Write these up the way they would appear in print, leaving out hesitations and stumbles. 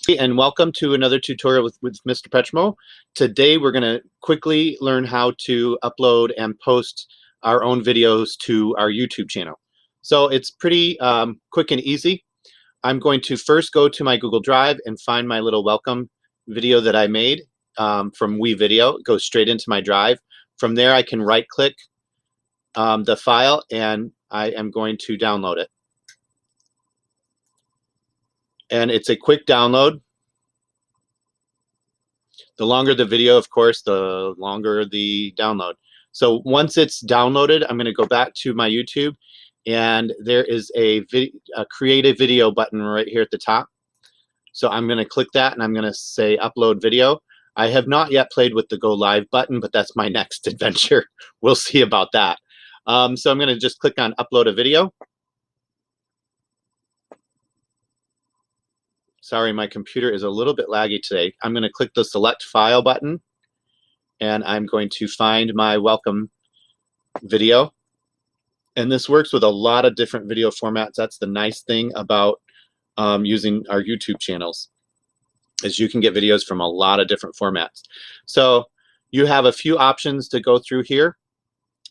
And welcome to another tutorial with Mr. Petrimo. Today we're going to quickly learn how to upload and post our own videos to our YouTube channel. So it's pretty quick and easy. I'm going to first go to my Google Drive and find my little welcome video that I made from WeVideo. It goes straight into my drive. From there I can right click the file and I am going to download it. And it's a quick download. The longer the video, of course, the longer the download. So once it's downloaded, I'm going to go back to my YouTube, and there is a create a video button right here at the top. So I'm going to click that, and I'm going to say upload video. I have not yet played with the go live button, but that's my next adventure. We'll see about that. So I'm going to just click on upload a video. Sorry, my computer is a little bit laggy today. I'm going to click the select file button, and I'm going to find my welcome video. And this works with a lot of different video formats. That's the nice thing about using our YouTube channels, is you can get videos from a lot of different formats. So you have a few options to go through here.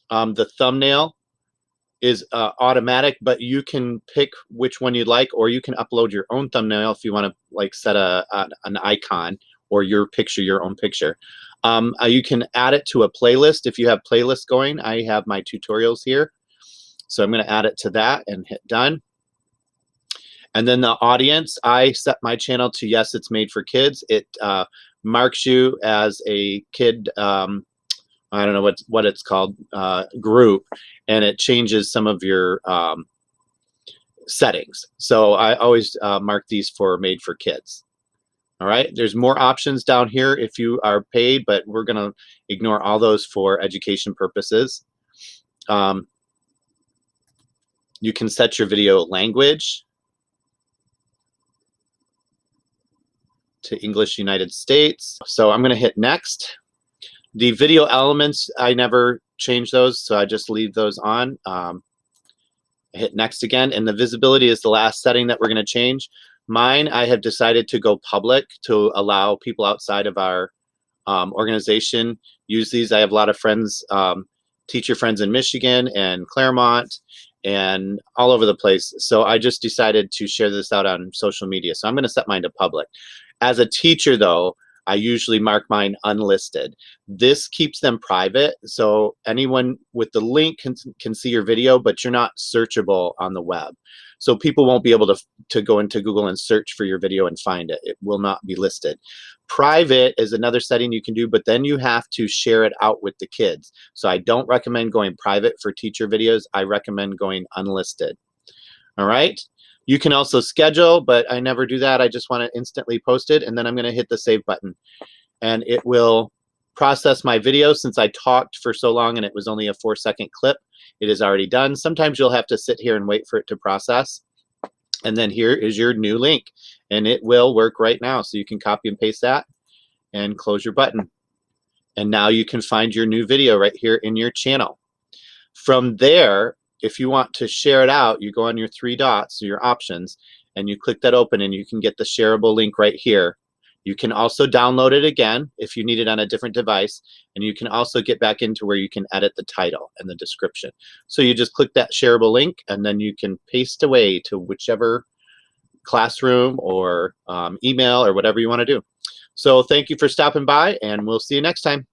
The thumbnail is automatic, but you can pick which one you'd like, or you can upload your own thumbnail if you want to like set an icon or your picture, your own picture. You can add it to a playlist if you have playlists going. I have my tutorials here, so I'm going to add it to that and hit done. And then the audience, I set my channel to yes, it's made for kids. It marks you as a kid. I don't know what it's called, group, and it changes some of your settings. So I always mark these for made for kids. All right, there's more options down here if you are paid, but we're going to ignore all those for education purposes. You can set your video language to English United States. So I'm going to hit next. The video elements, I never change those, so I just leave those on. I hit next again, and the visibility is the last setting that we're going to change. Mine, I have decided to go public to allow people outside of our organization use these. I have a lot of friends, teacher friends in Michigan and Claremont and all over the place. So I just decided to share this out on social media. So I'm going to set mine to public. As a teacher, though, I usually mark mine unlisted. This keeps them private, so anyone with the link can see your video, but you're not searchable on the web. So people won't be able to go into Google and search for your video and find it. It will not be listed. Private is another setting you can do, but then you have to share it out with the kids. So I don't recommend going private for teacher videos. I recommend going unlisted. All right. You can also schedule, but I never do that. I just want it instantly posted, and then I'm going to hit the save button. And it will process my video. Since I talked for so long and it was only a 4-second clip, it is already done. Sometimes you'll have to sit here and wait for it to process. And then here is your new link, and it will work right now. So you can copy and paste that and close your button. And now you can find your new video right here in your channel. From there, if you want to share it out, you go on your 3 dots, so your options, and you click that open, and you can get the shareable link right here. You can also download it again if you need it on a different device, and you can also get back into where you can edit the title and the description. So you just click that shareable link, and then you can paste away to whichever classroom or email or whatever you want to do. So thank you for stopping by, and we'll see you next time.